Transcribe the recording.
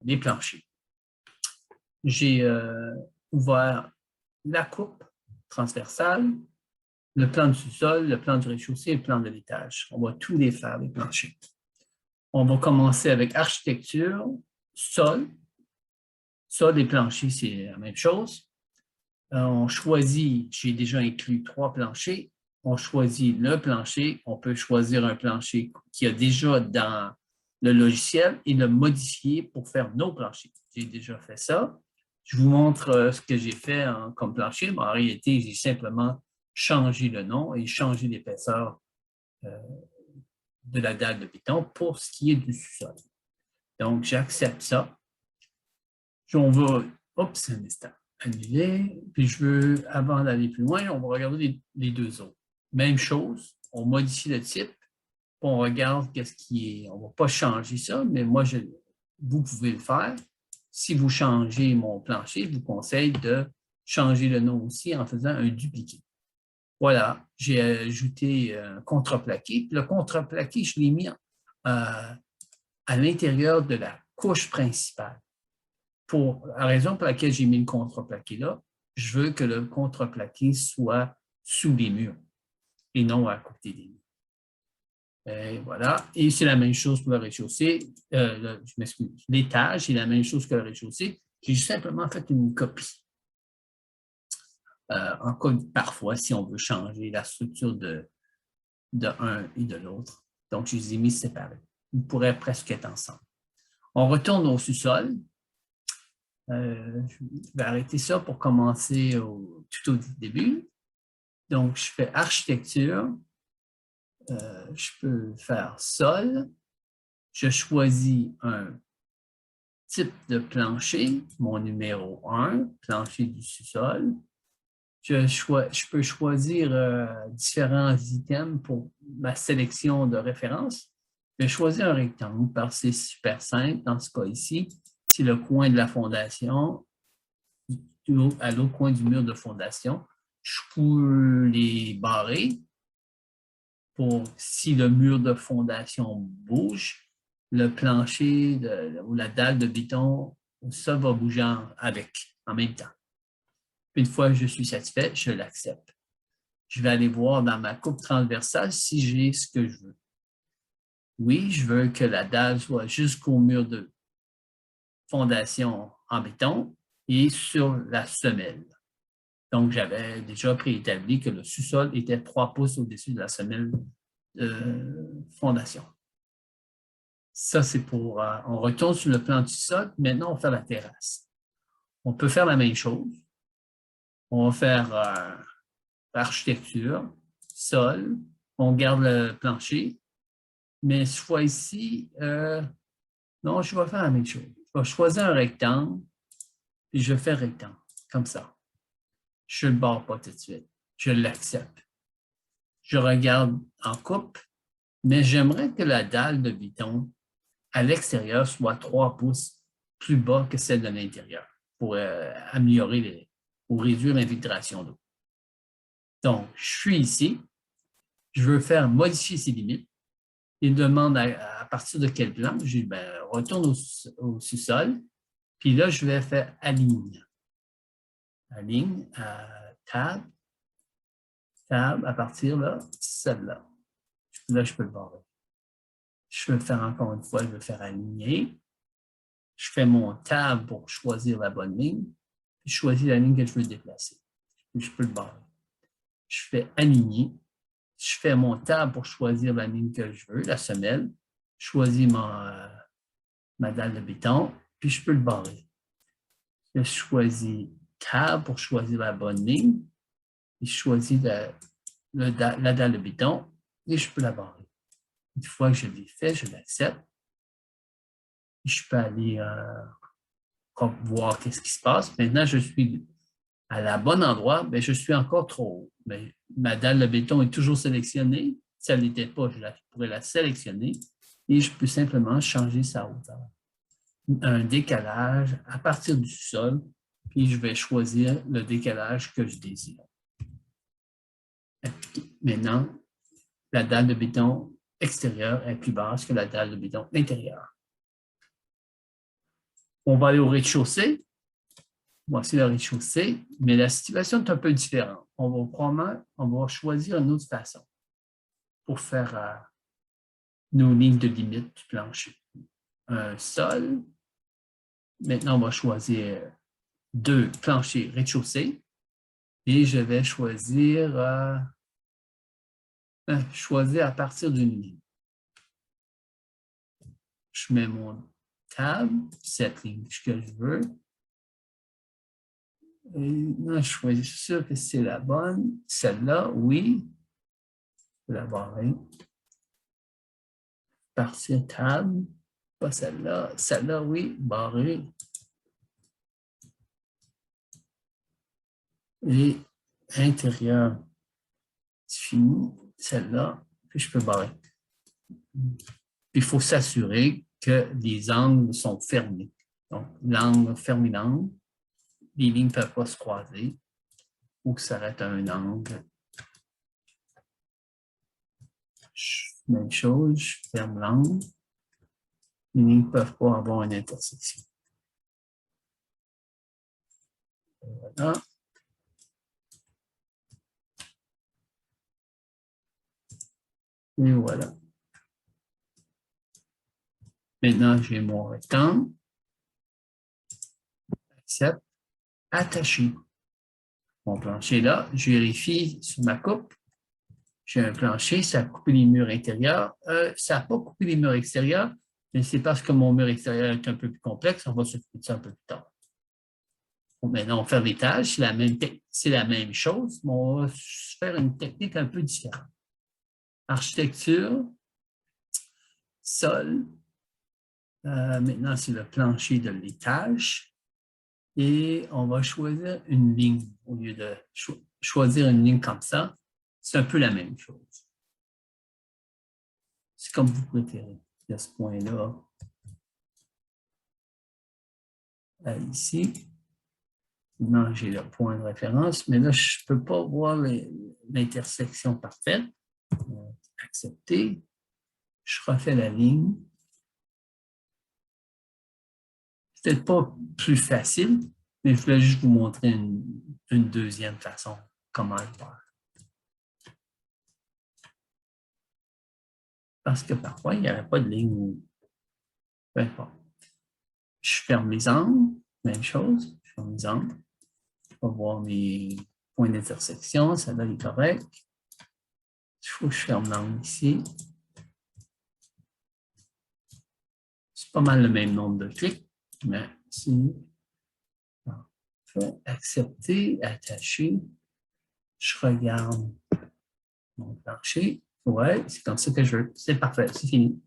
les planchers. J'ai ouvert la coupe transversale, le plan du sous-sol, le plan du rez-de-chaussée et le plan de l'étage. On va tous les faire, les planchers. On va commencer avec architecture, sol. Sol et plancher, c'est la même chose. On choisit, j'ai déjà inclus 3 planchers. On choisit le plancher. On peut choisir un plancher qui a déjà dans le logiciel et le modifier pour faire nos planchers. J'ai déjà fait ça. Je vous montre ce que j'ai fait comme plancher. Mais en réalité, j'ai simplement changé le nom et changé l'épaisseur de la dalle de béton pour ce qui est du sous-sol. Donc, j'accepte ça. On va, oups, un instant, annuler. Puis je veux, avant d'aller plus loin, on va regarder les 2 autres. Même chose, on modifie le type, puis on regarde qu'est-ce qui est. On ne va pas changer ça, mais moi, vous pouvez le faire. Si vous changez mon plancher, je vous conseille de changer le nom aussi en faisant un dupliqué. Voilà, j'ai ajouté un contreplaqué. Puis le contreplaqué, je l'ai mis à l'intérieur de la couche principale. Pour la raison pour laquelle j'ai mis le contreplaqué là, je veux que le contreplaqué soit sous les murs et non à côté des murs. Et voilà. Et c'est la même chose pour le rez-de-chaussée. Je m'excuse. L'étage, c'est la même chose que le rez-de-chaussée. J'ai simplement fait une copie. En cas, parfois, si on veut changer la structure de un et de l'autre. Donc, je les ai mis séparés. Ils pourraient presque être ensemble. On retourne au sous-sol. Je vais arrêter ça pour commencer tout au début. Donc, je fais architecture. Je peux faire sol. Je choisis un type de plancher, mon numéro 1, plancher du sous-sol. Je peux choisir différents items pour ma sélection de référence. Je vais choisir un rectangle parce que c'est super simple. Dans ce cas ici, c'est le coin de la fondation, à l'autre coin du mur de fondation. Je peux les barrer pour si le mur de fondation bouge, le plancher ou la dalle de béton, ça va bouger en même temps. Une fois que je suis satisfait, je l'accepte. Je vais aller voir dans ma coupe transversale si j'ai ce que je veux. Oui, je veux que la dalle soit jusqu'au mur de fondation en béton et sur la semelle. Donc, j'avais déjà préétabli que le sous-sol était 3 pouces au-dessus de la semelle de fondation. Ça, c'est pour... on retourne sur le plan du sol. Maintenant, on fait la terrasse. On peut faire la même chose. On va faire architecture, sol. On garde le plancher. Mais cette fois-ci, non, je vais faire la même chose. Je vais choisir un rectangle, puis je fais rectangle, comme ça. Je ne le barre pas tout de suite. Je l'accepte. Je regarde en coupe, mais j'aimerais que la dalle de béton à l'extérieur soit 3 pouces plus bas que celle de l'intérieur pour améliorer ou réduire l'infiltration d'eau. Donc, je suis ici. Je veux faire modifier ces limites. Il demande à partir de quel plan. Je dis, retourne au sous-sol. Puis là, je vais faire aligne. Aligne, tab, à partir là, celle-là. Là, je peux le barrer. Je vais faire encore une fois, je vais faire aligner. Je fais mon tab pour choisir la bonne ligne. Puis je choisis la ligne que je veux déplacer. Puis je peux le barrer. Je fais aligner. Je fais mon tab pour choisir la ligne que je veux, la semelle. Je choisis ma dalle de béton. Puis je peux le barrer. Je choisis tab pour choisir la bonne ligne. Et je choisis la dalle de béton et je peux la barrer. Une fois que je l'ai fait, je l'accepte. Je peux aller voir qu'est-ce qui se passe. Maintenant, je suis à la bonne endroit, mais je suis encore trop haut. Mais ma dalle de béton est toujours sélectionnée. Si elle n'était pas, je pourrais la sélectionner et je peux simplement changer sa hauteur. Un décalage à partir du sol, puis je vais choisir le décalage que je désire. Maintenant, la dalle de béton extérieure est plus basse que la dalle de béton intérieure. On va aller au rez-de-chaussée. Voici le rez-de-chaussée, mais la situation est un peu différente. On va choisir une autre façon pour faire nos lignes de limite du plancher. Un sol. Maintenant, on va choisir 2 planchers rez-de-chaussée et je vais choisir à partir d'une ligne. Je mets mon tab, cette ligne que je veux. Et là, je suis sûr que c'est la bonne. Celle-là, oui. Je vais la barrer. Partir tab. Pas celle-là. Celle-là, oui. Barrer. Et intérieur, c'est fini. Celle-là, puis je peux barrer. Puis il faut s'assurer que les angles sont fermés. Donc, l'angle, fermer l'angle. Les lignes ne peuvent pas se croiser ou que ça arrête à un angle. Même chose, je ferme l'angle. Les lignes ne peuvent pas avoir une intersection. Voilà. Et voilà. Maintenant, j'ai mon rectangle. Accepte. Attacher. Mon plancher là, je vérifie sur ma coupe. J'ai un plancher, ça a coupé les murs intérieurs. Ça n'a pas coupé les murs extérieurs, mais c'est parce que mon mur extérieur est un peu plus complexe. On va s'occuper de ça un peu plus tard. Bon, maintenant, on fait l'étage, c'est la même chose, mais on va faire une technique un peu différente. Architecture, sol. Maintenant, c'est le plancher de l'étage. Et on va choisir une ligne au lieu de choisir une ligne comme ça. C'est un peu la même chose. C'est comme vous préférez. De ce point-là à ici. Maintenant, j'ai le point de référence, mais là, je ne peux pas voir l'intersection parfaite. Accepter. Je refais la ligne. C'est peut-être pas plus facile, mais je voulais juste vous montrer une deuxième façon comment le faire. Parce que parfois, il n'y avait pas de ligne. Peu importe. Je ferme les angles, même chose. Je ferme les angles. Je vais voir mes points d'intersection. Celle-là est correcte. Il faut que je ferme l'angle ici. C'est pas mal le même nombre de clics, mais si accepter, attacher, je regarde mon plancher. Ouais, c'est comme ça que je veux. C'est parfait, c'est fini.